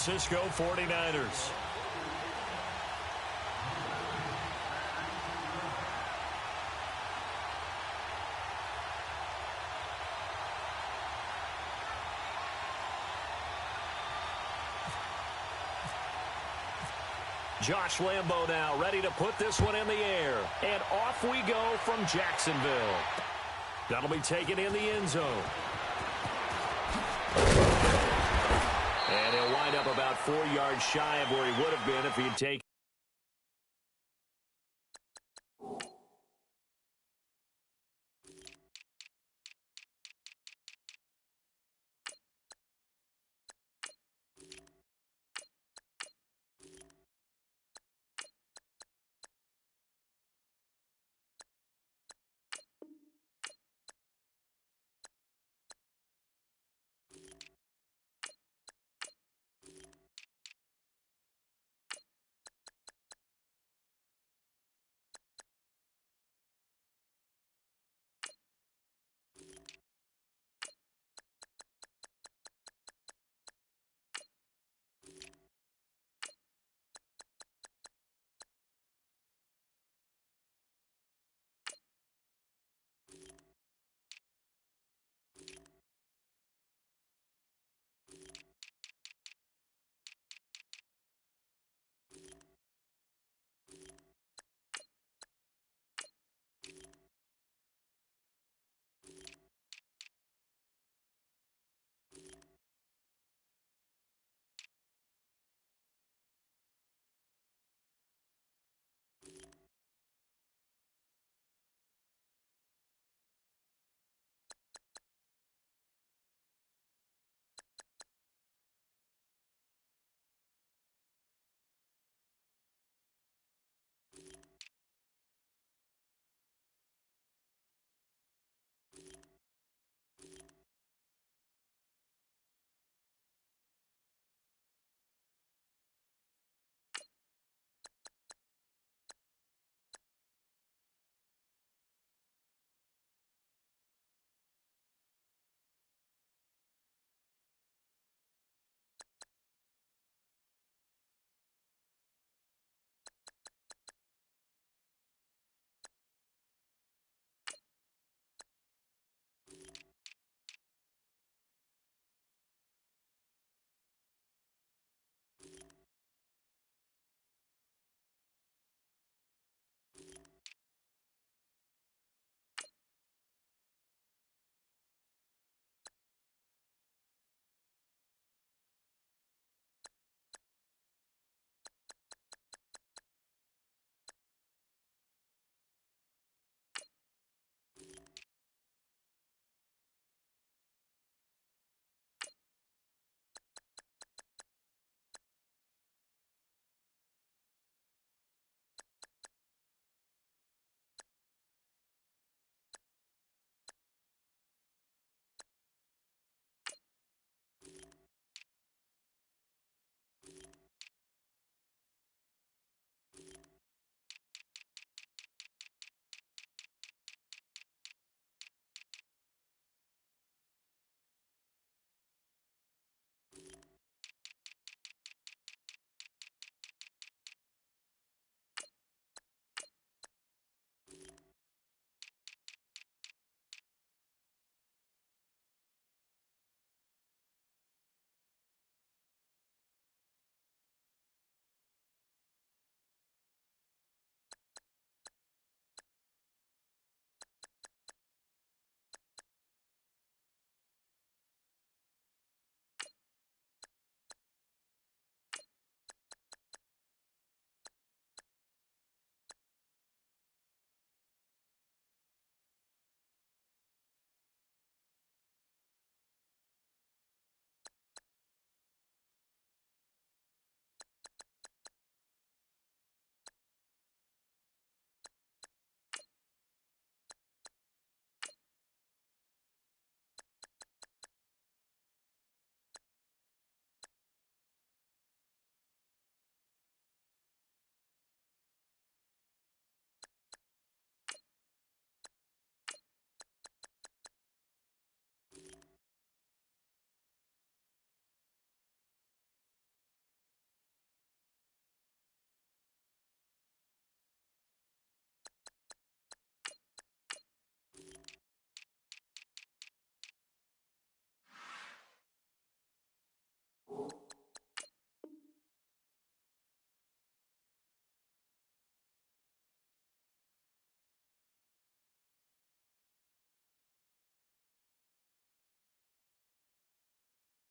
Francisco 49ers. Josh Lambo now ready to put this one in the air. And off we go from Jacksonville. That'll be taken in the end zone. And he'll wind up about 4 yards shy of where he would have been if he'd taken.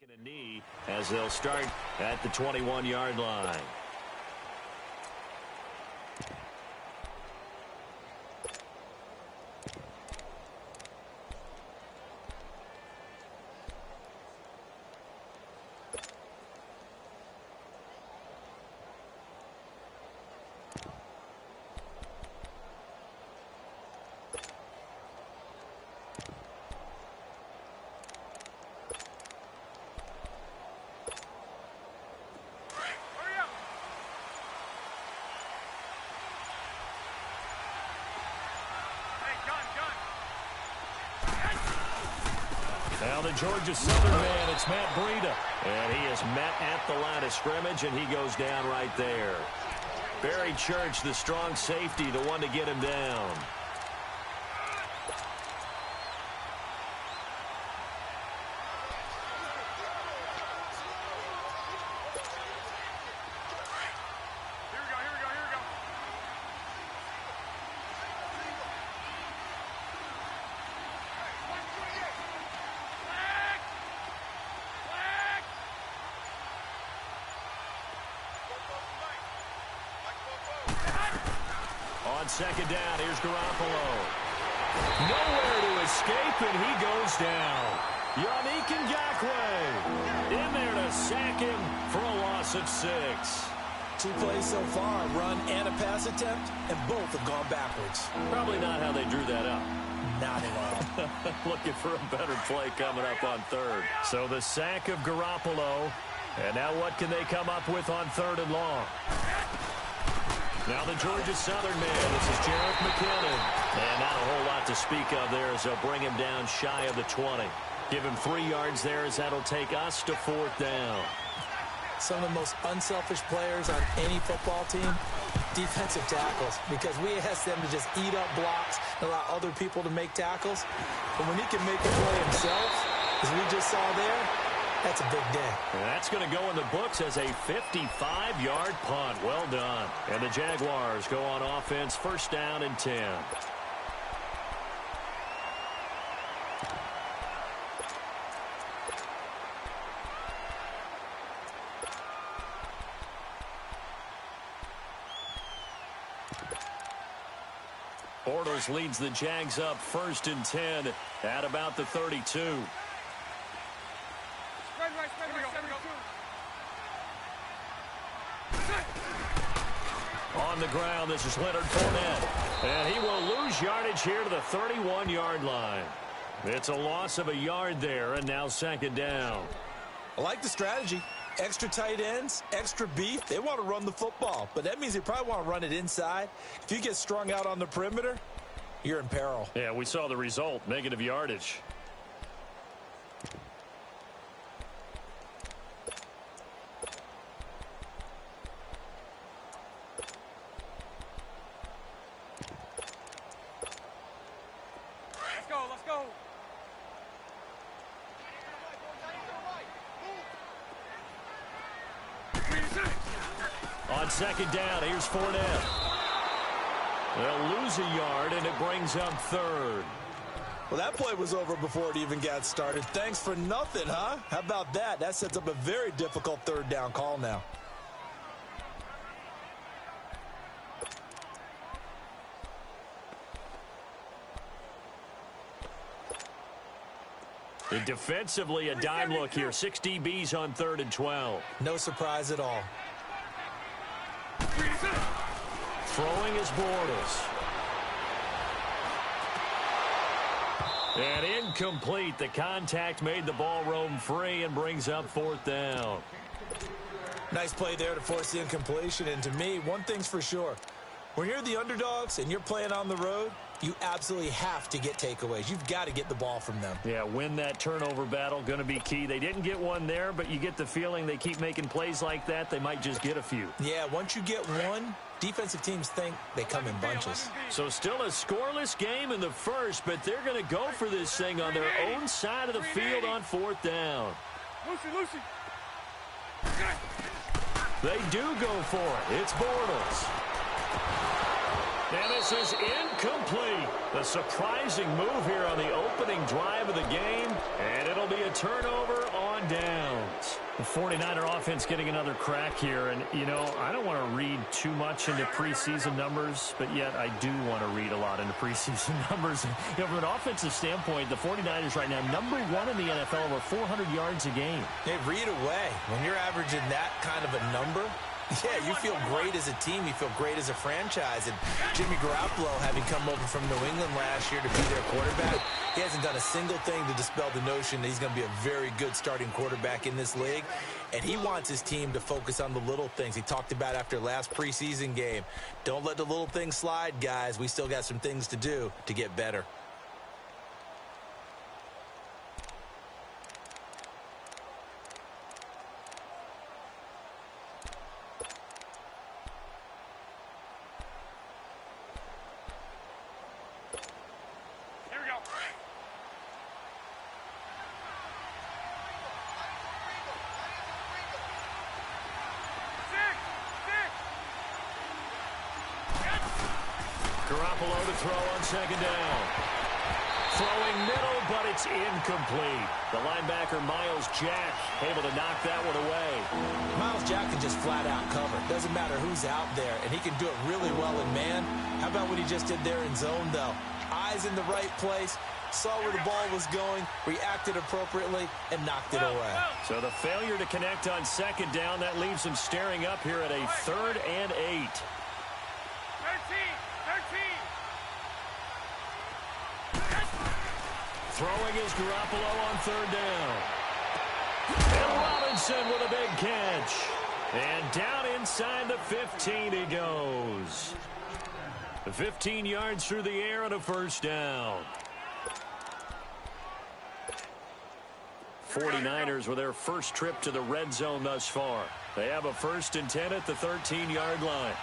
A knee as they'll start at the 21-yard line. Now the Georgia Southern man, it's Matt Breida. And he is met at the line of scrimmage, and he goes down right there. Barry Church, the strong safety, the one to get him down. On second down, here's Garoppolo. Nowhere to escape, and he goes down. Yannick Ngakoue in there to sack him for a loss of 6. 2 plays so far, a run and a pass attempt, and both have gone backwards. Probably not how they drew that up. Not at all. Looking for a better play coming up on third. So the sack of Garoppolo, and now what can they come up with on 3rd and long? Now the Georgia Southern man, this is Jarrett McKinnon. And not a whole lot to speak of there as they'll bring him down shy of the 20. Give him 3 yards there as that'll take us to 4th down. Some of the most unselfish players on any football team, defensive tackles, because we ask them to just eat up blocks and allow other people to make tackles. But when he can make a play himself, as we just saw there, that's a big day. And that's going to go in the books as a 55-yard punt. Well done. And the Jaguars go on offense, 1st down and 10. Bortles leads the Jags up 1st and 10 at about the 32. On the ground, this is Leonard Fournette. And he will lose yardage here to the 31-yard line. It's a loss of a yard there, and now 2nd down. I like the strategy. Extra tight ends, extra beef. They want to run the football, but that means they probably want to run it inside. If you get strung out on the perimeter, you're in peril. Yeah, we saw the result, negative yardage. Let's go. On 2nd down, here's Fournette. They'll lose a yard, and it brings up 3rd. Well, that play was over before it even got started. Thanks for nothing, huh? How about that? That sets up a very difficult 3rd down call now. And defensively, a dime look here. 6 DBs on 3rd and 12. No surprise at all. Throwing is Bortles. And incomplete. The contact made the ball roam free and brings up 4th down. Nice play there to force the incompletion. And to me, one thing's for sure. When you're the underdogs and you're playing on the road, you absolutely have to get takeaways. You've got to get the ball from them. Yeah, win that turnover battle, going to be key. They didn't get one there, but you get the feeling they keep making plays like that, they might just get a few. Yeah, once you get one, defensive teams think they come in bunches. So still a scoreless game in the 1st, but they're going to go for this thing on their own side of the field on 4th down. Lucy. They do go for it. It's Bortles. And this is incomplete. The surprising move here on the opening drive of the game, and it'll be a turnover on on downs. The 49er offense getting another crack here. And, you know, I don't want to read too much into preseason numbers, but yet I do want to read a lot into preseason numbers. You know, from an offensive standpoint, the 49ers right now, #1 in the NFL, over 400 yards a game. Hey, read away. When you're averaging that kind of a number, yeah, you feel great as a team. You feel great as a franchise. And Jimmy Garoppolo, having come over from New England last year to be their quarterback, he hasn't done a single thing to dispel the notion that he's going to be a very good starting quarterback in this league. And he wants his team to focus on the little things he talked about after last preseason game. Don't let the little things slide, guys. We still got some things to do to get better. Garoppolo to throw on second down. Throwing middle, but it's incomplete. The linebacker, Miles Jack, able to knock that one away. Miles Jack can just flat out cover. Doesn't matter who's out there, and he can do it really well in man. How about what he just did there in zone, though? Eyes in the right place, saw where the ball was going, reacted appropriately, and knocked it away. So the failure to connect on second down, that leaves him staring up here at a 3rd and 8. Throwing is Garoppolo on 3rd down. And Robinson with a big catch. And down inside the 15 he goes. 15 yards through the air and a 1st down. 49ers with their first trip to the red zone thus far. They have a 1st and 10 at the 13-yard line.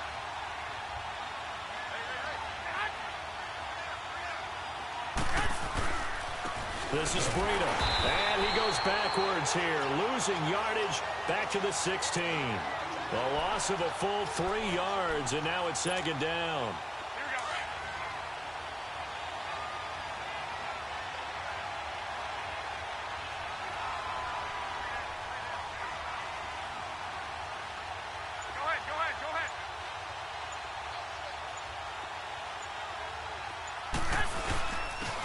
This is Breida, and he goes backwards here, losing yardage back to the 16. A loss of a full 3 yards, and now it's 2nd down.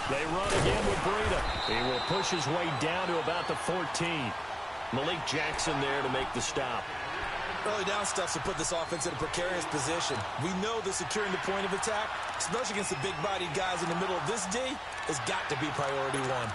They run again with Breida. He will push his way down to about the 14. Malik Jackson there to make the stop. Early down stuff to put this offense in a precarious position. We know that securing the point of attack, especially against the big-bodied guys in the middle of this D, has got to be priority one.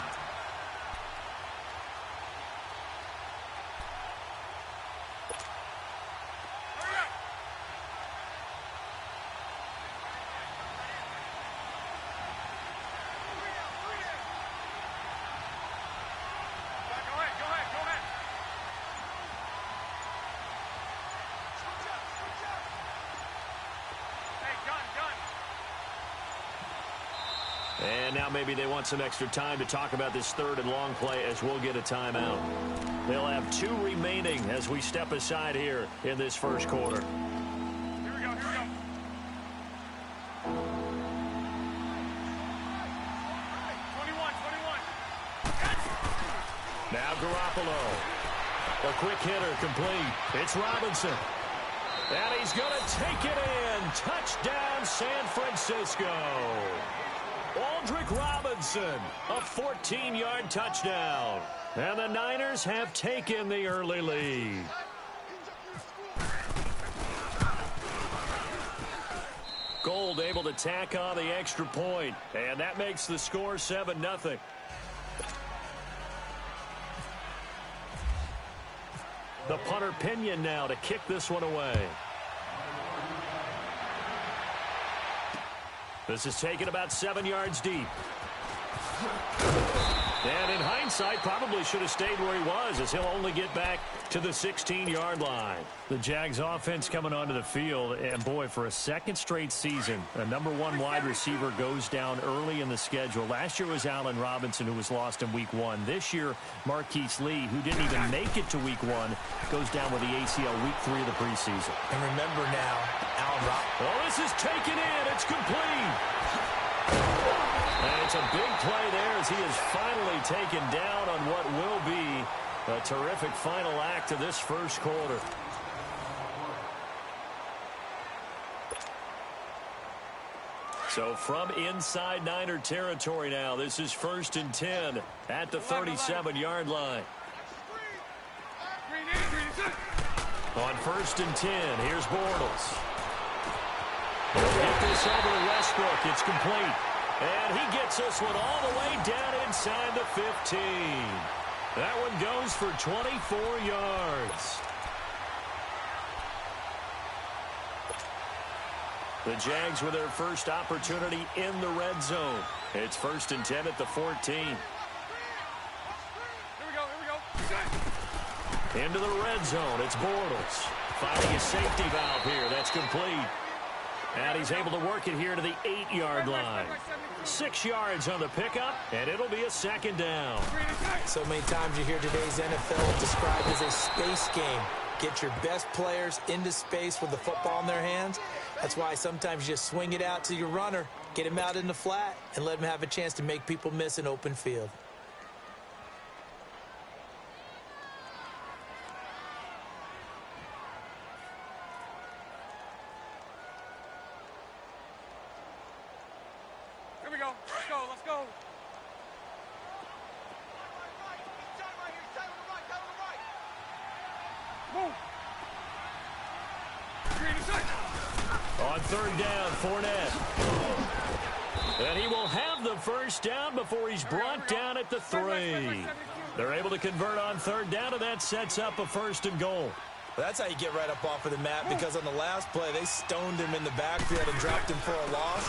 And now maybe they want some extra time to talk about this 3rd and long play as we'll get a timeout. They'll have 2 remaining as we step aside here in this 1st quarter. Here we go. Now Garoppolo. A quick hitter complete. It's Robinson. And he's going to take it in. Touchdown, San Francisco. Aldrick Robinson, a 14-yard touchdown. And the Niners have taken the early lead. Gold able to tack on the extra point. And that makes the score 7-0. The punter Pinion now to kick this one away. This is taken about 7 yards deep. And in hindsight, probably should have stayed where he was, as he'll only get back to the 16-yard line. The Jags offense coming onto the field, and boy, for a 2nd straight season, a #1 wide receiver goes down early in the schedule. Last year was Allen Robinson, who was lost in week 1. This year, Marquise Lee, who didn't even make it to week 1, goes down with the ACL week 3 of the preseason. And remember now, Allen Robinson. Oh, this is taken in. It's complete. And it's a big play there as he is finally taken down on what will be A terrific final act of this first quarter. So from inside Niner territory now, this is 1st and 10 at the 37-yard line. On 1st and 10, here's Bortles. He'll get this over to Westbrook. It's complete. And he gets this one all the way down inside the 15. That one goes for 24 yards. The Jags with their first opportunity in the red zone. It's 1st and 10 at the 14. Here we go. Into the red zone, it's Bortles. Finding a safety valve here, that's complete. And he's able to work it here to the 8-yard line. 6 yards on the pickup, and it'll be a 2nd down. So many times you hear today's NFL described as a space game. Get your best players into space with the football in their hands. That's why sometimes you just swing it out to your runner, get him out in the flat, and let him have a chance to make people miss an open field. Here we go. Let's go. Move. On 3rd down, Fournette. And he will have the first down before he's brought down at the 3. They're able to convert on 3rd down, and that sets up a 1st and goal. That's how you get right up off of the mat, because on the last play, they stoned him in the backfield and dropped him for a loss.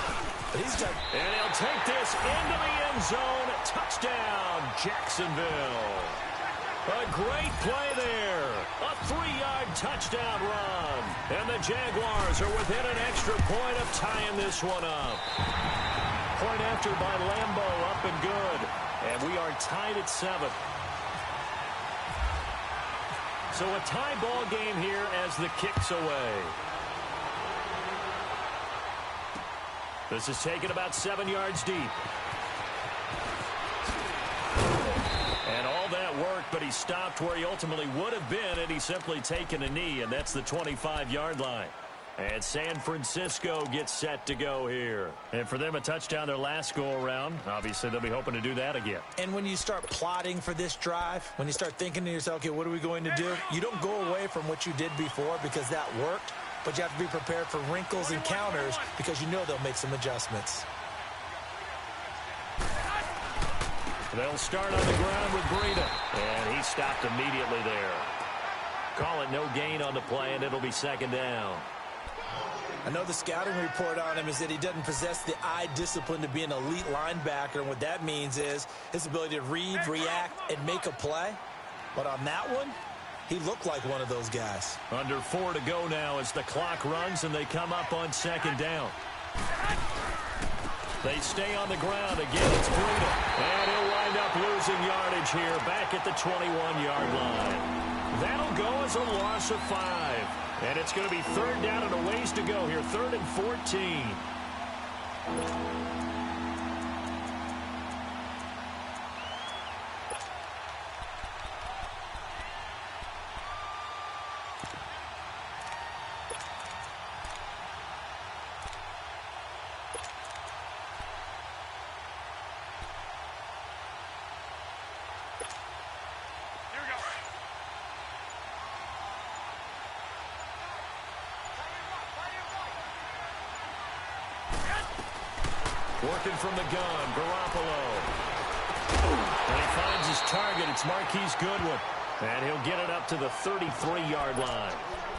But he's done. And he'll take this into the end zone. Touchdown, Jacksonville. A great play there. A 3-yard touchdown run. And the Jaguars are within an extra point of tying this one up. Point after by Lambeau, up and good. And we are tied at 7. So a tie ball game here as the kick's away. This is taken about 7 yards deep. And all that worked, but he stopped where he ultimately would have been had he simply taken a knee, and that's the 25-yard line. And San Francisco gets set to go here. And for them, a touchdown their last go-around. Obviously, they'll be hoping to do that again. And when you start plotting for this drive, when you start thinking to yourself, okay, what are we going to do? You don't go away from what you did before because that worked, but you have to be prepared for wrinkles and counters because you know they'll make some adjustments. They'll start on the ground with Breida. And he stopped immediately there. Call it no gain on the play, and it'll be 2nd down. I know the scouting report on him is that he doesn't possess the eye discipline to be an elite linebacker, and what that means is his ability to read, react, and make a play. But on that one, he looked like one of those guys. Under 4 to go now as the clock runs, and they come up on 2nd down. They stay on the ground. Again, it's Breida. And he'll wind up losing yardage here back at the 21-yard line. That'll go as a loss of 5. And it's going to be 3rd down and a ways to go here. 3rd and 14. Working from the gun, Garoppolo. And he finds his target. It's Marquise Goodwin. And he'll get it up to the 33-yard line.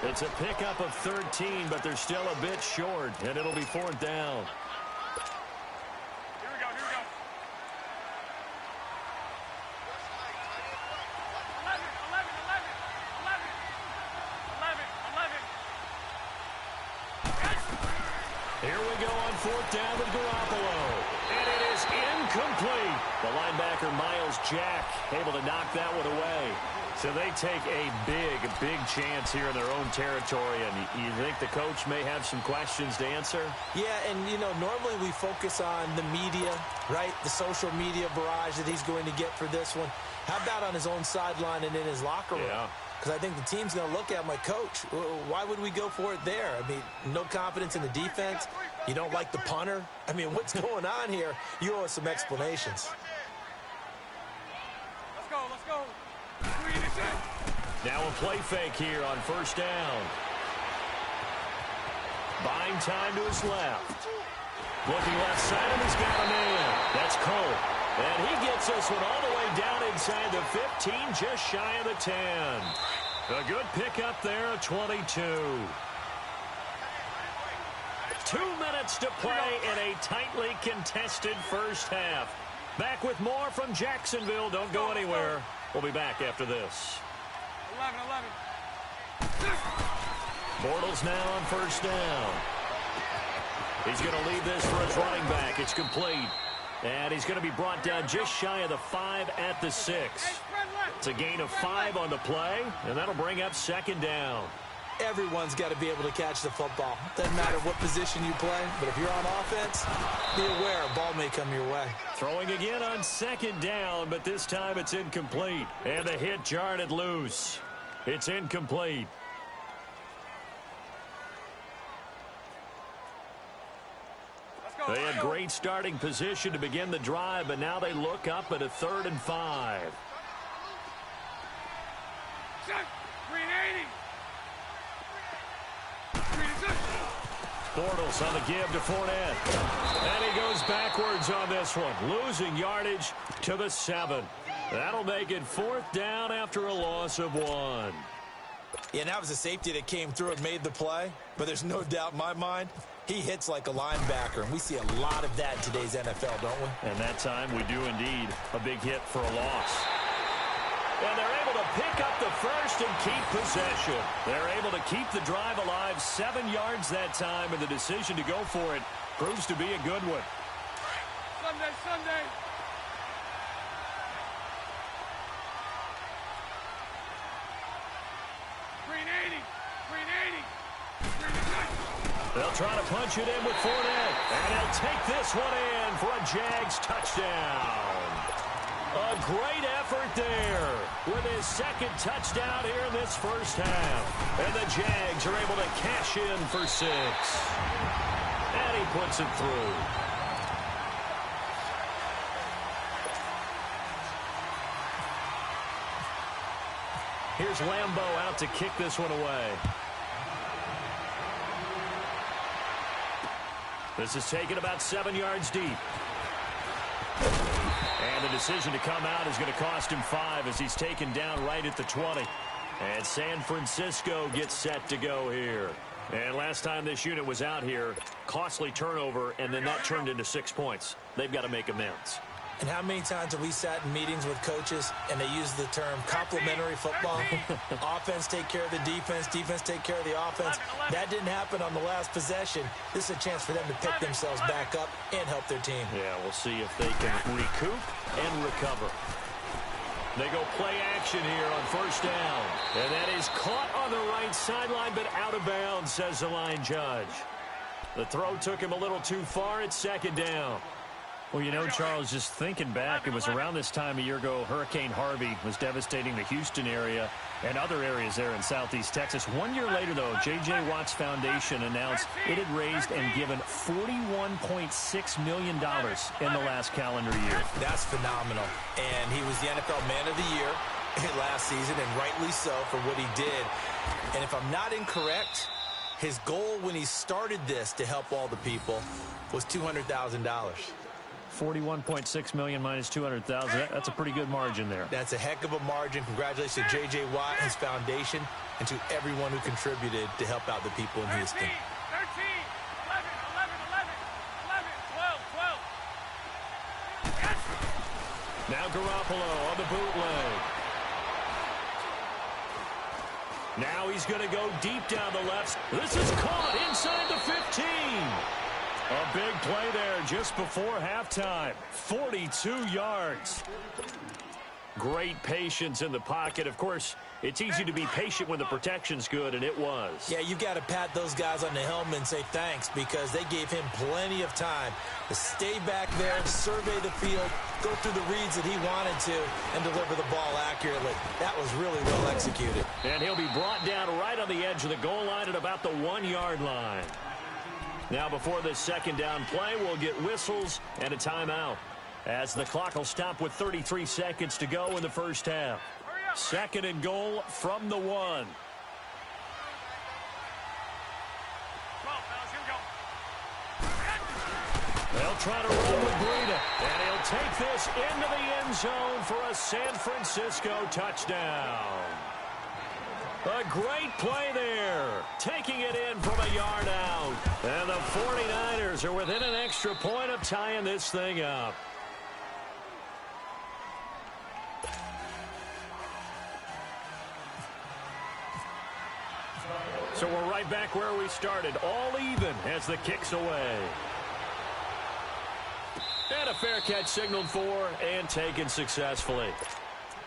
It's a pickup of 13, but they're still a bit short, and it'll be 4th down. Here we go. 11. Here we go on 4th down with Garoppolo. And it is incomplete. The linebacker, Miles Jack, able to knock that one away. So they take a big chance here in their own territory, and you think the coach may have some questions to answer? Yeah, and, you know, normally we focus on the media, right? The social media barrage that he's going to get for this one. How about on his own sideline and in his locker room? Yeah. Because I think the team's going to look at him like, Coach, why would we go for it there? I mean, no confidence in the defense. You don't like the punter. I mean, what's going on here? You owe us some explanations. Let's go, let's go. Now a play fake here on first down. Buying time to his left. Looking left side, and he's got a man. That's Cole. And he gets this one all the way down inside the 15, just shy of the 10. A good pickup there, 22. 2 minutes to play in a tightly contested first half. Back with more from Jacksonville. Don't go anywhere. We'll be back after this. 11. Bortles now on first down. He's going to lead this for his running back. It's complete. And he's going to be brought down just shy of the 5 at the 6. It's a gain of 5 on the play, and that'll bring up second down. Everyone's got to be able to catch the football. Doesn't matter what position you play, but if you're on offense, be aware a ball may come your way. Throwing again on second down, but this time it's incomplete. And the hit jarred it loose. It's incomplete. They had great starting position to begin the drive, but now they look up at a 3rd and 5. 380. Bortles on the give to Fournette. And he goes backwards on this one, losing yardage to the 7. That'll make it 4th down after a loss of 1. Yeah, and that was a safety that came through and made the play, but there's no doubt in my mind he hits like a linebacker, and we see a lot of that in today's NFL, don't we? And that time we do indeed. A big hit for a loss. And they're able to pick up the first and keep possession. They're able to keep the drive alive, 7 yards that time, and the decision to go for it proves to be a good one. Sunday. They'll try to punch it in with Fournette. And he'll take this one in for a Jags touchdown. A great effort there with his 2nd touchdown here in this first half. And the Jags are able to cash in for 6. And he puts it through. Here's Lambeau out to kick this one away. This is taken about 7 yards deep. And the decision to come out is going to cost him 5 as he's taken down right at the 20. And San Francisco gets set to go here. And last time this unit was out here, costly turnover, and then that turned into 6 points. They've got to make amends. And how many times have we sat in meetings with coaches and they use the term complementary football? Offense take care of the defense, defense take care of the offense. That didn't happen on the last possession. This is a chance for them to pick themselves back up and help their team. Yeah, we'll see if they can recoup and recover. They go play action here on first down. And that is caught on the right sideline, but out of bounds, says the line judge. The throw took him a little too far. It's second down. Well, you know, Charles, just thinking back, it was around this time a year ago, Hurricane Harvey was devastating the Houston area and other areas there in southeast Texas. 1 year later, though, J.J. Watt's Foundation announced it had raised and given $41.6 million in the last calendar year. That's phenomenal. And he was the NFL Man of the Year last season, and rightly so for what he did. And if I'm not incorrect, his goal when he started this to help all the people was $200,000. 41.6 million minus 200,000. That's a pretty good margin there. That's a heck of a margin. Congratulations to J.J. Watt, his foundation, and to everyone who contributed to help out the people in Houston. 13, 11, 12. Yes. Now Garoppolo on the bootleg. Now he's going to go deep down the left. This is caught inside the 15. A big play there just before halftime. 42 yards. Great patience in the pocket. Of course, it's easy to be patient when the protection's good, and it was. Yeah, you've got to pat those guys on the helmet and say thanks because they gave him plenty of time to stay back there, survey the field, go through the reads that he wanted to, and deliver the ball accurately. That was really well executed. And he'll be brought down right on the edge of the goal line at about the 1-yard line. Now, before this second down play, we'll get whistles and a timeout, as the clock will stop with 33 seconds to go in the first half. Second and goal from the 1. They'll try to run with Breida, and he'll take this into the end zone for a San Francisco touchdown. A great play there, taking it in from a yard out. And the 49ers are within an extra point of tying this thing up. So we're right back where we started, all even as the kick's away. And a fair catch signaled for and taken successfully.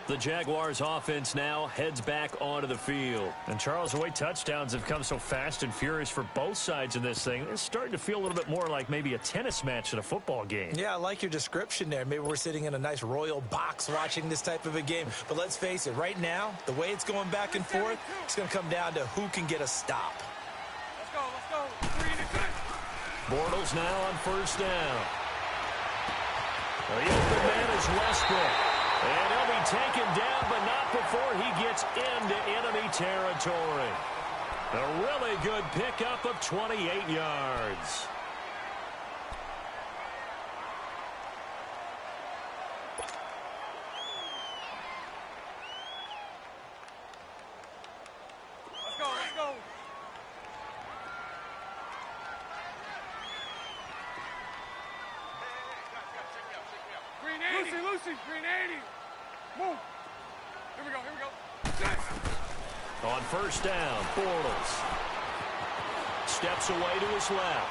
The Jaguars offense now heads back onto the field. And Charles, the way touchdowns have come so fast and furious for both sides in this thing, it's starting to feel a little bit more like maybe a tennis match in a football game. Yeah, I like your description there. Maybe we're sitting in a nice royal box watching this type of a game. But let's face it, right now, the way it's going back and forth, it's going to come down to who can get a stop. Let's go. 3 and 2. Bortles now on first down. The open man is Westbrook. And he'll be taken down, but not before he gets into enemy territory. A really good pickup of 28 yards. Let's go. Green 80. Lucy, green 80. Move. Here we go. Yes. On first down, Bortles steps away to his left.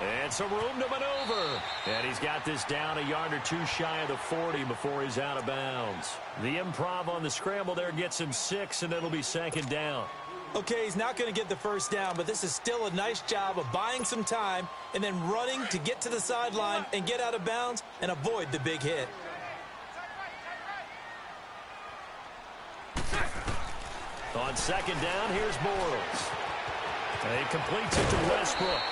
And some room to maneuver. And he's got this down a yard or two shy of the 40 before he's out of bounds. The improv on the scramble there gets him 6, and it'll be second down. Okay, he's not going to get the first down, but this is still a nice job of buying some time and then running to get to the sideline and get out of bounds and avoid the big hit. On second down, here's Bortles. And he completes it to Westbrook.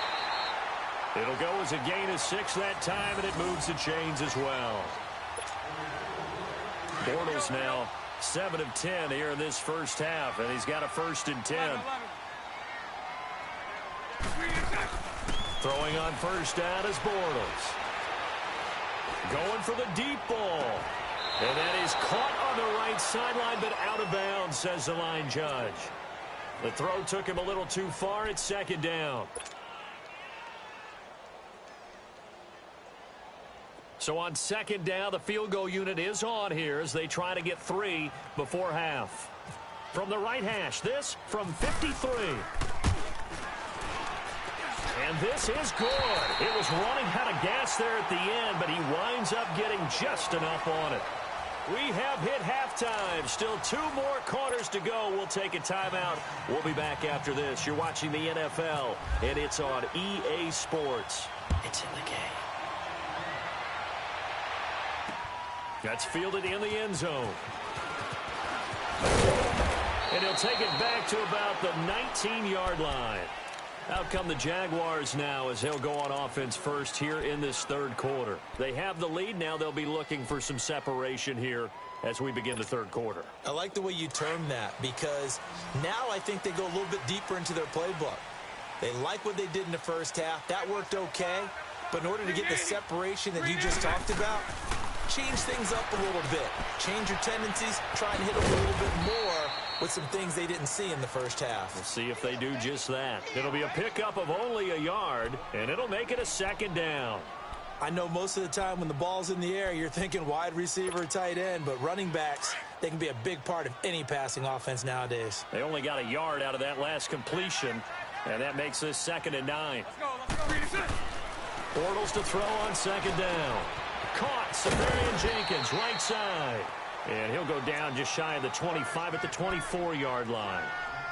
It'll go as a gain of 6 that time, and it moves the chains as well. Bortles now 7 of 10 here in this first half, and he's got a 1st and 10. Throwing on first down is Bortles. Going for the deep ball. And that is caught on the right sideline, but out of bounds, says the line judge. The throw took him a little too far. It's second down. So on second down, the field goal unit is on here as they try to get 3 before half. From the right hash, this from 53. And this is good. It was running out of gas there at the end, but he winds up getting just enough on it. We have hit halftime. Still 2 more quarters to go. We'll take a timeout. We'll be back after this. You're watching the NFL, and it's on EA Sports. It's in the game. That's fielded in the end zone. And he'll take it back to about the 19-yard line. Out come the Jaguars now as they'll go on offense first here in this third quarter. They have the lead. Now they'll be looking for some separation here as we begin the third quarter. I like the way you term that because now I think they go a little bit deeper into their playbook. They like what they did in the first half. That worked okay. But in order to get the separation that you just talked about, change things up a little bit. Change your tendencies. Try and hit them a little bit more with some things they didn't see in the first half. We'll see if they do just that. It'll be a pickup of only a yard, and it'll make it a second down. I know most of the time when the ball's in the air, you're thinking wide receiver, tight end, but running backs, they can be a big part of any passing offense nowadays. They only got a yard out of that last completion, and that makes this 2nd and 9. Let's go. Bortles to throw on second down. Caught, Severian Jenkins, right side. And he'll go down just shy of the 25 at the 24-yard line.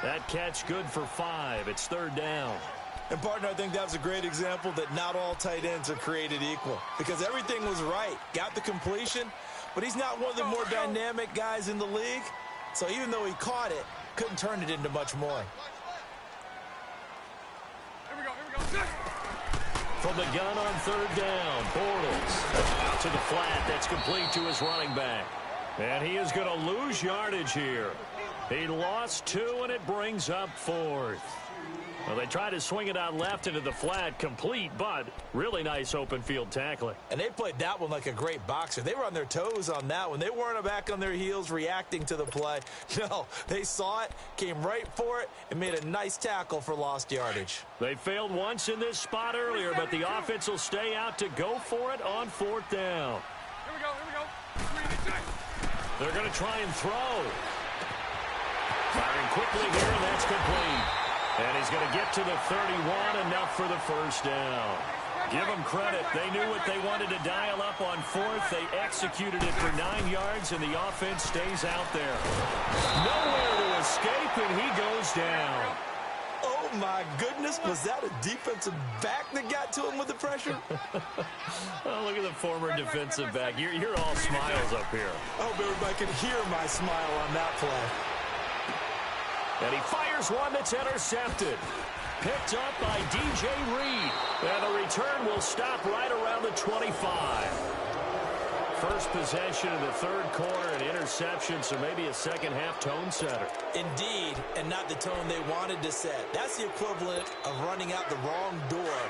That catch good for 5. It's third down. And, partner, I think that was a great example that not all tight ends are created equal, because everything was right. Got the completion, but he's not one of the more dynamic guys in the league. So even though he caught it, couldn't turn it into much more. Here we go. From the gun on third down, Bortles out to the flat. That's complete to his running back. And he is going to lose yardage here. He lost 2, and it brings up 4th. Well, they tried to swing it out left into the flat, complete, but really nice open field tackling. And they played that one like a great boxer. They were on their toes on that one. They weren't back on their heels reacting to the play. No, they saw it, came right for it, and made a nice tackle for lost yardage. They failed once in this spot earlier, but the offense will stay out to go for it on 4th down. Here we go. They're going to try and throw. Firing quickly here, and that's complete. And he's going to get to the 31, enough for the first down. Give them credit. They knew what they wanted to dial up on 4th. They executed it for 9 yards, and the offense stays out there. Nowhere to escape, and he goes down. Oh, my goodness. Was that a defensive back that got to him with the pressure? Oh, look at the former defensive back. You're all smiles up here. I hope everybody can hear my smile on that play. And he fires one that's intercepted. Picked up by DJ Reed. And the return will stop right around the 25. First possession of the third quarter, an interception, so maybe a second-half tone setter. Indeed, and not the tone they wanted to set. That's the equivalent of running out the wrong door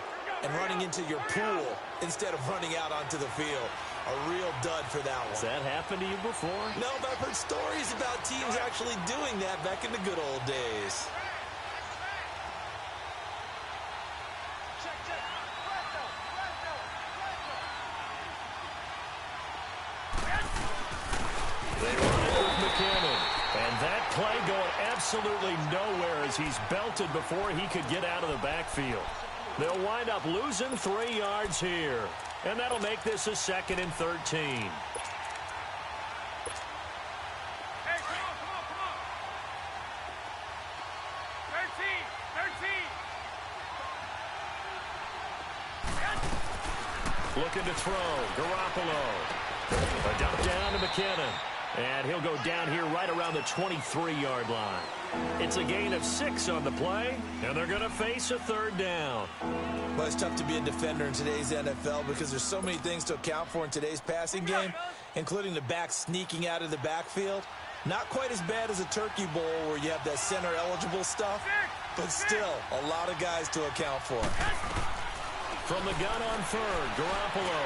and running into your pool instead of running out onto the field. A real dud for that one. Has that happened to you before? No, but I've heard stories about teams actually doing that back in the good old days. They run it with McKinnon. And that play going absolutely nowhere as he's belted before he could get out of the backfield. They'll wind up losing 3 yards here. And that'll make this a 2nd and 13. Hey, come on. 13. Looking to throw. Garoppolo. A dump down to McKinnon. And he'll go down here right around the 23-yard line. It's a gain of 6 on the play, and they're going to face a 3rd down. Well, it's tough to be a defender in today's NFL because there's so many things to account for in today's passing game, including the back sneaking out of the backfield. Not quite as bad as a turkey bowl where you have that center-eligible stuff, but still a lot of guys to account for. From the gun on 3rd, Garoppolo.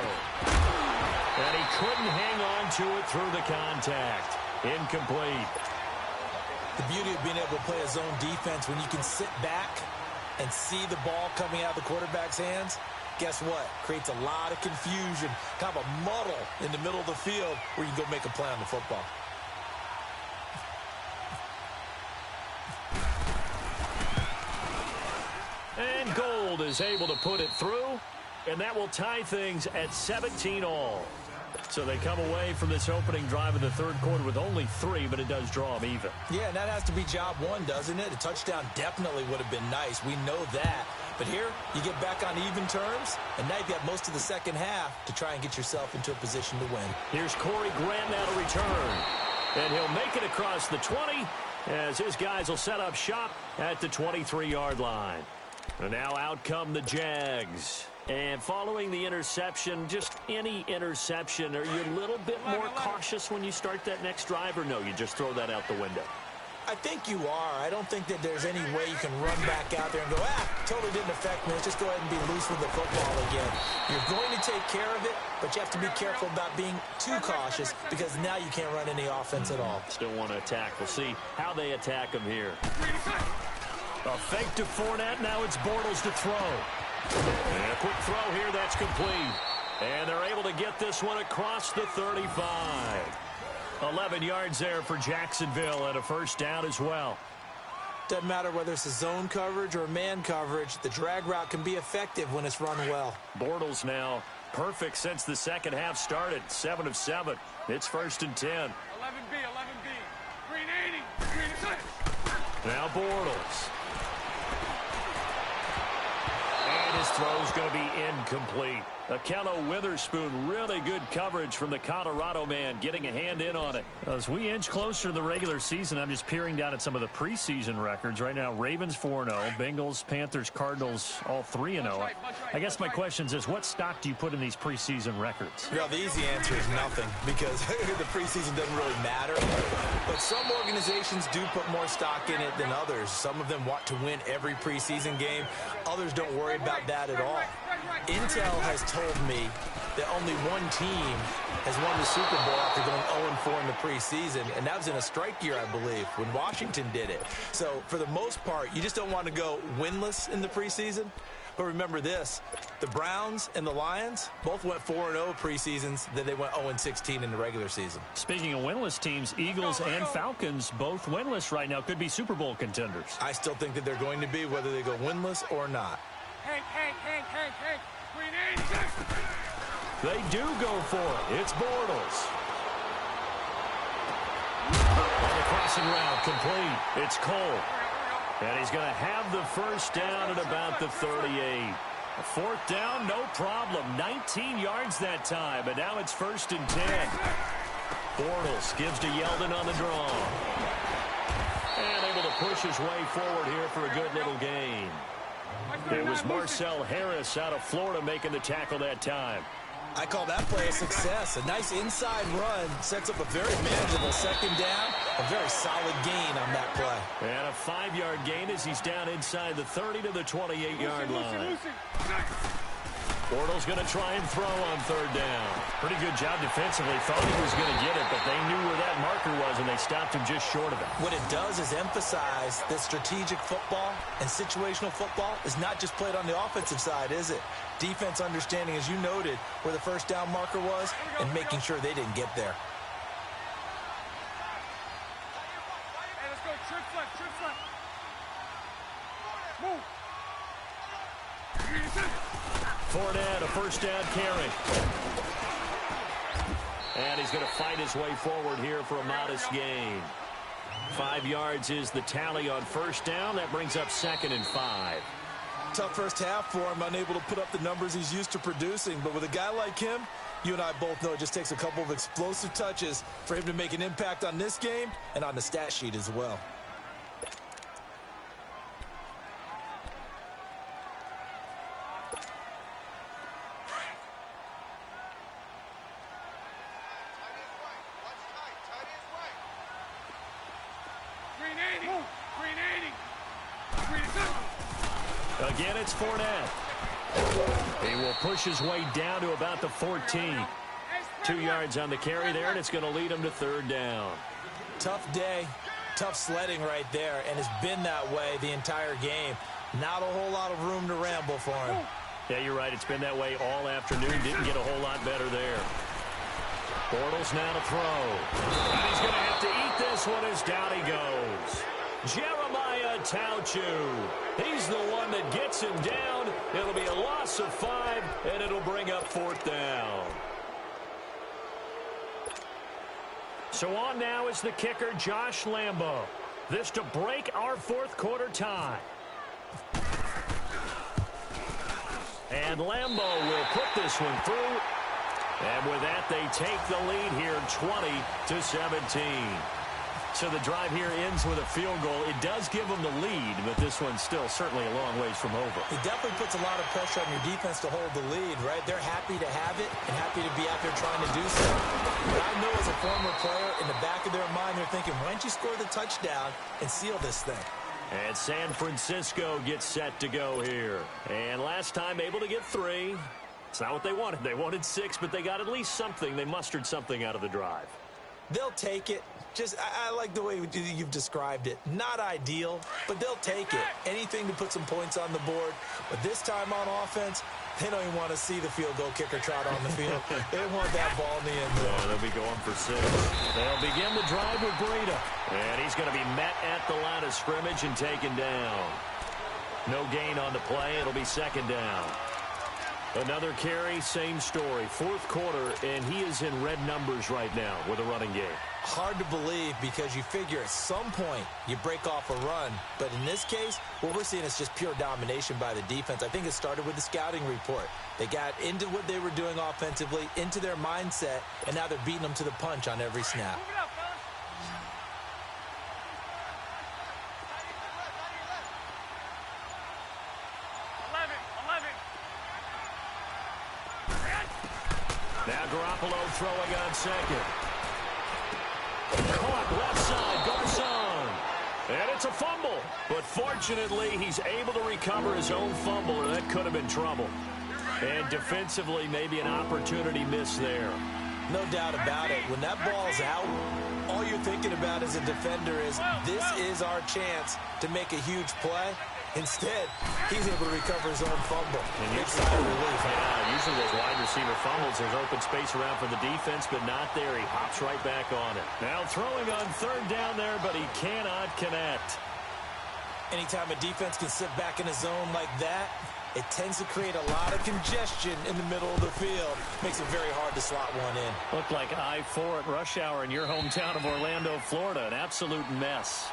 And he couldn't hang on to it through the contact. Incomplete. The beauty of being able to play a zone defense when you can sit back and see the ball coming out of the quarterback's hands, guess what? Creates a lot of confusion, kind of a muddle in the middle of the field where you can go make a play on the football. And Gold is able to put it through, and that will tie things at 17 all. So they come away from this opening drive in the third quarter with only 3, but it does draw them even. Yeah, and that has to be job one, doesn't it? A touchdown definitely would have been nice. We know that. But here, you get back on even terms, and now you've got most of the second half to try and get yourself into a position to win. Here's Corey Grant now to return. And he'll make it across the 20 as his guys will set up shop at the 23-yard line. And now out come the Jags. And following the interception, just any interception, are you a little bit more cautious when you start that next drive, or no, you just throw that out the window? I think you are. I don't think that there's any way you can run back out there and go, totally didn't affect me. Let's just go ahead and be loose with the football again. You're going to take care of it, but you have to be careful about being too cautious because now you can't run any offense at all. Still want to attack. We'll see how they attack him here. A fake to Fournette. Now it's Bortles to throw. And a quick throw here. That's complete. And they're able to get this one across the 35. 11 yards there for Jacksonville and a first down as well. Doesn't matter whether it's a zone coverage or man coverage. The drag route can be effective when it's run well. Bortles now perfect since the second half started. 7 of 7. It's 1st and 10. Now Bortles. And his throw's going to be incomplete. Akello Witherspoon, really good coverage from the Colorado man, getting a hand in on it. As we inch closer to the regular season, I'm just peering down at some of the preseason records. Right now, Ravens 4-0, Bengals, Panthers, Cardinals, all 3-0. I guess my question is, what stock do you put in these preseason records? Well, the easy answer is nothing, because the preseason doesn't really matter. But some organizations do put more stock in it than others. Some of them want to win every preseason game. Others don't worry about that at all. Intel has told me that only one team has won the Super Bowl after going 0-4 in the preseason, and that was in a strike year, I believe, when Washington did it. So for the most part, you just don't want to go winless in the preseason. But remember this, the Browns and the Lions both went 4-0 preseasons, then they went 0-16 in the regular season. Speaking of winless teams, Eagles and Falcons both winless right now, could be Super Bowl contenders. I still think that they're going to be, whether they go winless or not. Hank. Green 80. They do go for it. It's Bortles. On the crossing route, complete. It's Cole. And he's going to have the first down at about the 38. A fourth down, no problem. 19 yards that time, but now it's 1st and 10. Bortles gives to Yeldon on the draw. And able to push his way forward here for a good little gain. It was Marcel Harris out of Florida making the tackle that time. I call that play a success. A nice inside run sets up a very manageable second down. A very solid gain on that play. And a 5-yard gain as he's down inside the 30 to the 28-yard line. Bortles going to try and throw on 3rd down. Pretty good job defensively. Thought he was going to get it, but they knew where that marker was, and they stopped him just short of it. What it does is emphasize that strategic football and situational football is not just played on the offensive side, is it? Defense understanding, as you noted, where the 1st down marker was and making sure they didn't get there. Hey, let's go. Trip front. Move. Fournette, a 1st down carry. And he's going to fight his way forward here for a modest gain. 5 yards is the tally on 1st down. That brings up 2nd and 5. Tough first half for him, unable to put up the numbers he's used to producing. But with a guy like him, you and I both know it just takes a couple of explosive touches for him to make an impact on this game and on the stat sheet as well. Again, it's Fournette. He will push his way down to about the 14. 2 yards on the carry there, and it's going to lead him to 3rd down. Tough day, tough sledding right there, and it's been that way the entire game. Not a whole lot of room to ramble for him. Yeah, you're right. It's been that way all afternoon. Didn't get a whole lot better there. Bortles now to throw. And he's going to have to eat this one as down he goes. Jeremiah Tauchu. He's the one that gets him down. It'll be a loss of 5, and it'll bring up 4th down. So on now is the kicker, Josh Lambo. This to break our 4th quarter tie. And Lambo will put this one through. And with that, they take the lead here 20-17. So the drive here ends with a field goal. It does give them the lead, but this one's still certainly a long ways from over. It definitely puts a lot of pressure on your defense to hold the lead, right? They're happy to have it and happy to be out there trying to do so. But I know as a former player, in the back of their mind, they're thinking, why don't you score the touchdown and seal this thing? And San Francisco gets set to go here. And last time able to get 3. It's not what they wanted. They wanted 6, but they got at least something. They mustered something out of the drive. They'll take it. I like the way you've described it. Not ideal, but they'll take it. Anything to put some points on the board. But this time on offense, they don't even want to see the field goal kicker trot on the field. They want that ball in the end zone. Yeah, they'll be going for 6. They'll begin the drive with Breida. And he's going to be met at the line of scrimmage and taken down. No gain on the play. It'll be 2nd down. Another carry, same story. 4th quarter, and he is in red numbers right now with a running game. Hard to believe because you figure at some point you break off a run. But in this case, what we're seeing is just pure domination by the defense. I think it started with the scouting report. They got into what they were doing offensively, into their mindset, and now they're beating them to the punch on every snap. Move it up, fellas. 11. Now Garoppolo throwing on second. Caught left side, Garcon. And it's a fumble. But fortunately, he's able to recover his own fumble, or that could have been trouble. And defensively, maybe an opportunity missed there. No doubt about it. When that ball's out, all you're thinking about as a defender is, this is our chance to make a huge play. Instead, he's able to recover his own fumble. And big sigh of relief. Yeah, usually those wide receiver fumbles, there's open space around for the defense, but not there. He hops right back on it. Now throwing on third down there, but he cannot connect. Anytime a defense can sit back in a zone like that, it tends to create a lot of congestion in the middle of the field. Makes it very hard to slot one in. Looked like I-4 at rush hour in your hometown of Orlando, Florida. An absolute mess.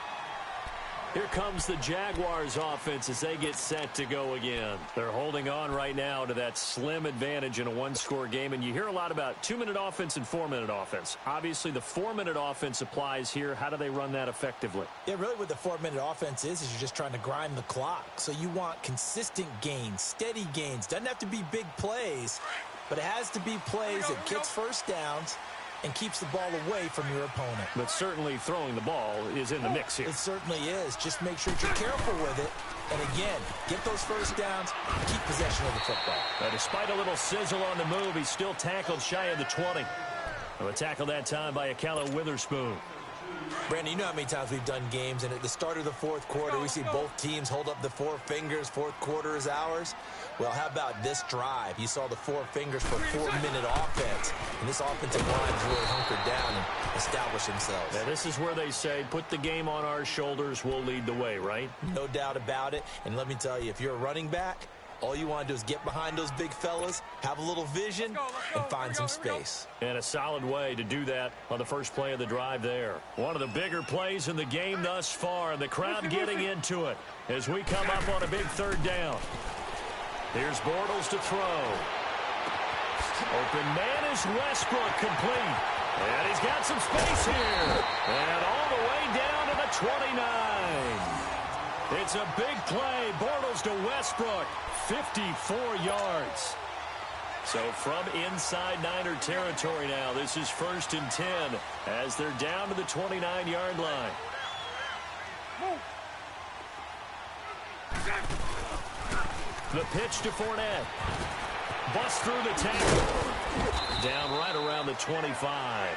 Here comes the Jaguars offense as they get set to go again. They're holding on right now to that slim advantage in a one-score game, and you hear a lot about 2-minute offense and 4-minute offense. Obviously, the 4-minute offense applies here. How do they run that effectively? Yeah, really what the 4-minute offense is you're just trying to grind the clock. So you want consistent gains, steady gains. Doesn't have to be big plays, but it has to be plays that gets first downs and keeps the ball away from your opponent. But certainly throwing the ball is in the mix here. It certainly is. Just make sure you're careful with it. And again, get those first downs, keep possession of the football. Despite a little sizzle on the move, he's still tackled shy of the 20. A tackle that time by Akello Witherspoon. Brandon, you know how many times we've done games, and at the start of the fourth quarter, we see both teams hold up the four fingers, fourth quarter is ours. Well, how about this drive? You saw the four fingers for 4-minute offense, and this offensive line is really hunkered down and established themselves. Now, this is where they say, put the game on our shoulders, we'll lead the way, right? No doubt about it, and let me tell you, if you're a running back, all you want to do is get behind those big fellas, have a little vision, and find some space. And a solid way to do that on the first play of the drive there. One of the bigger plays in the game thus far, and the crowd getting into it as we come up on a big third down. Here's Bortles to throw. Open man is Westbrook, complete. And he's got some space here. And all the way down to the 29. It's a big play. Bortles to Westbrook. 54 yards. So from inside Niner territory now, this is 1st and 10 as they're down to the 29-yard line. The pitch to Fournette. Bust through the tackle. Down right around the 25.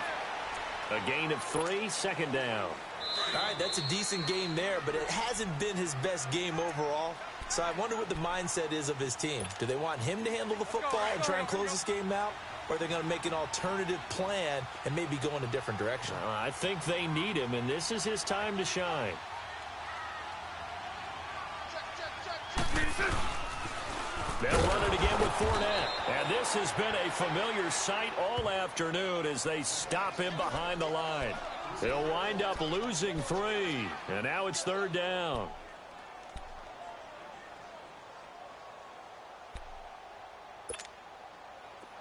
A gain of 3, second down. All right, that's a decent game there, but it hasn't been his best game overall. So I wonder what the mindset is of his team. Do they want him to handle the football and try and close this game out? Or are they going to make an alternative plan and maybe go in a different direction? I think they need him, and this is his time to shine. They'll run it again with Fournette. And this has been a familiar sight all afternoon as they stop him behind the line. They'll wind up losing 3. And now it's third down.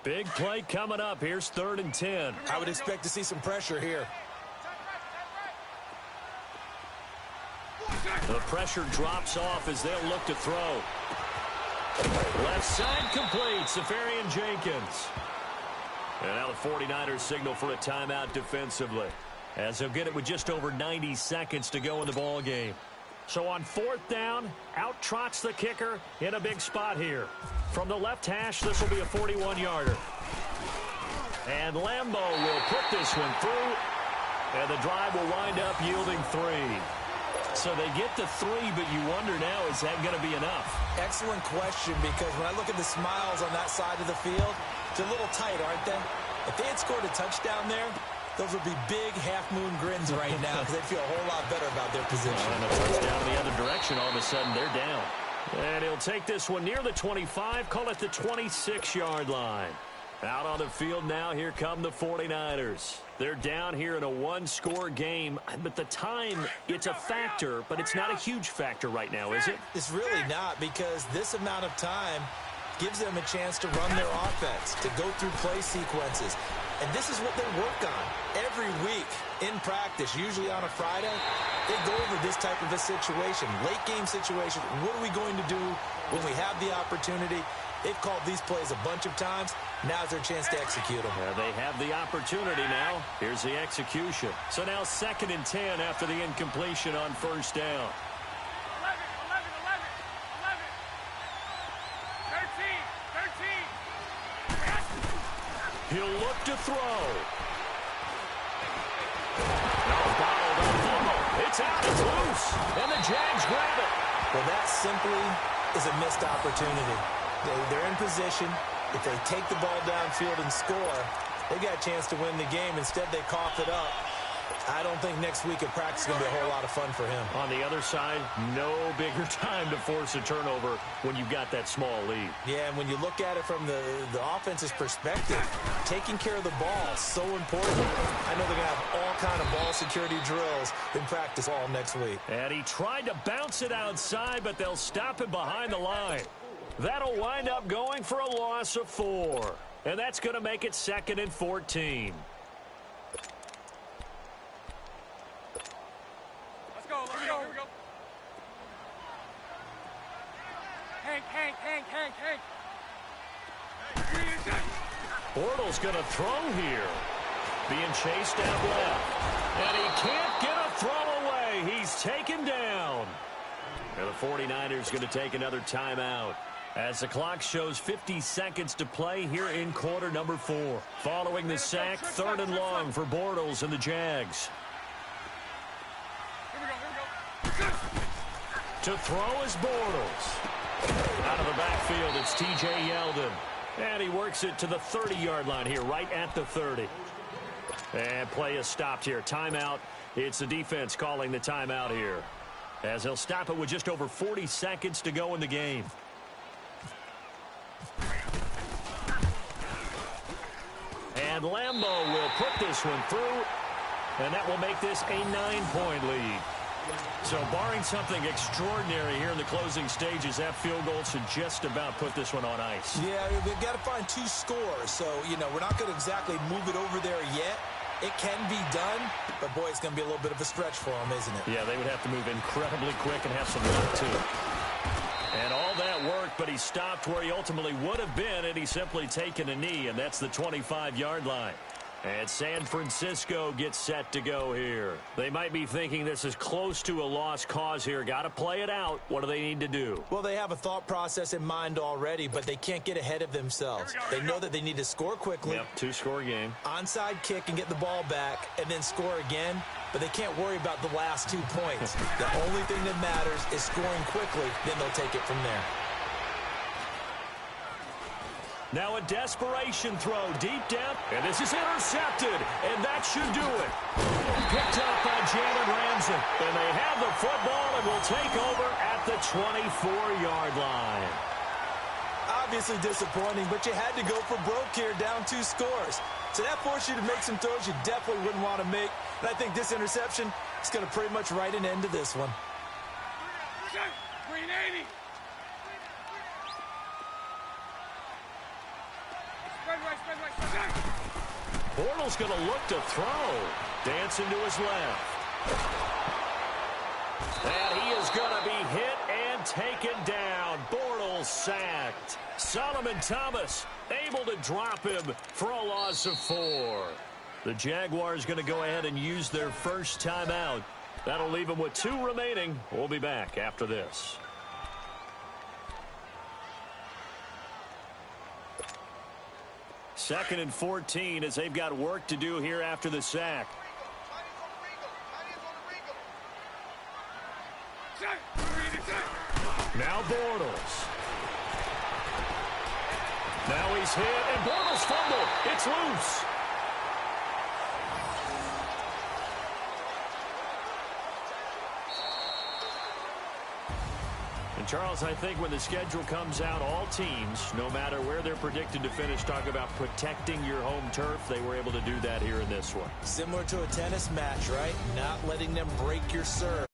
Big play coming up. Here's 3rd and 10. I would expect to see some pressure here. The pressure drops off as they'll look to throw. Left side complete. Safarian Jenkins. And now the 49ers signal for a timeout defensively, as they'll get it with just over 90 seconds to go in the ball game. So on 4th down, out trots the kicker in a big spot here. From the left hash, this will be a 41-yarder. And Lambeau will put this one through, and the drive will wind up yielding 3. So they get to 3, but you wonder now, is that going to be enough? Excellent question, because when I look at the smiles on that side of the field, they're a little tight, aren't they? If they had scored a touchdown there, those would be big half-moon grins right now because they'd feel a whole lot better about their position. And a touchdown the other direction, all of a sudden they're down. And he'll take this one near the 25, call it the 26-yard line. Out on the field now, here come the 49ers. They're down here in a one-score game, but the time, it's a factor, but it's not a huge factor right now, is it? It's really not, because this amount of time gives them a chance to run their offense, to go through play sequences. And this is what they work on every week in practice, usually on a Friday. They go over this type of a situation, late-game situation. What are we going to do when we have the opportunity? They've called these plays a bunch of times. Now's their chance to execute them. They have the opportunity now. Here's the execution. So now 2nd and 10 after the incompletion on first down. 11, 13. He'll look to throw. Now bottled on fumble. It's out. It's loose. And the Jags grab it. Well, that simply is a missed opportunity. They're in position. If they take the ball downfield and score, they got a chance to win the game. Instead, they cough it up. I don't think next week at practice is going to be a whole lot of fun for him. On the other side, no bigger time to force a turnover when you've got that small lead. Yeah, and when you look at it from the offense's perspective, taking care of the ball is so important. I know they're going to have all kind of ball security drills in practice all next week. And he tried to bounce it outside, but they'll stop him behind the line. That'll wind up going for a loss of 4. And that's going to make it 2nd and 14. Let's go. Here we go. Hank. Bortles going to throw here. Being chased out left. And he can't get a throw away. He's taken down. And the 49ers going to take another timeout, as the clock shows 50 seconds to play here in quarter number 4. Following the sack, 3rd and long for Bortles and the Jags. Here we go. To throw is Bortles. Out of the backfield, it's T.J. Yeldon. And he works it to the 30-yard line here, right at the 30. And play is stopped here. Timeout. It's the defense calling the timeout here, as he'll stop it with just over 40 seconds to go in the game. And Lambeau will put this one through, and that will make this a 9-point lead. So barring something extraordinary here in the closing stages, that field goal should just about put this one on ice. Yeah, we've got to find 2 scores. So, we're not going to exactly move it over there yet. It can be done, but, boy, it's going to be a little bit of a stretch for them, isn't it? Yeah, they would have to move incredibly quick and have some luck, too. And all that worked, but he stopped where he ultimately would have been, and he's simply taken a knee, and that's the 25-yard line. And San Francisco gets set to go here. They might be thinking this is close to a lost cause here. Got to play it out. What do they need to do? Well, they have a thought process in mind already, but they can't get ahead of themselves. They know that they need to score quickly. Yep, 2-score game. Onside kick and get the ball back and then score again, but they can't worry about the last 2 points. The only thing that matters is scoring quickly, then they'll take it from there. Now a desperation throw deep down, and this is intercepted, and that should do it. Picked up by Jalen Ramsey, and they have the football and will take over at the 24-yard line. Obviously disappointing, but you had to go for broke here, down 2 scores. So that forced you to make some throws you definitely wouldn't want to make. And I think this interception is going to pretty much write an end to this one. Green 80. Bortles going to look to throw. Dancing to his left. And he is going to be hit and taken down. Bortles sacked. Solomon Thomas able to drop him for a loss of 4. The Jaguars going to go ahead and use their first timeout. That'll leave them with 2 remaining. We'll be back after this. Second and 14 as they've got work to do here after the sack. Now Bortles. Now he's hit, and Bortles fumbled. It's loose. And Charles, I think when the schedule comes out, all teams, no matter where they're predicted to finish, talk about protecting your home turf. They were able to do that here in this one. Similar to a tennis match, right? Not letting them break your serve.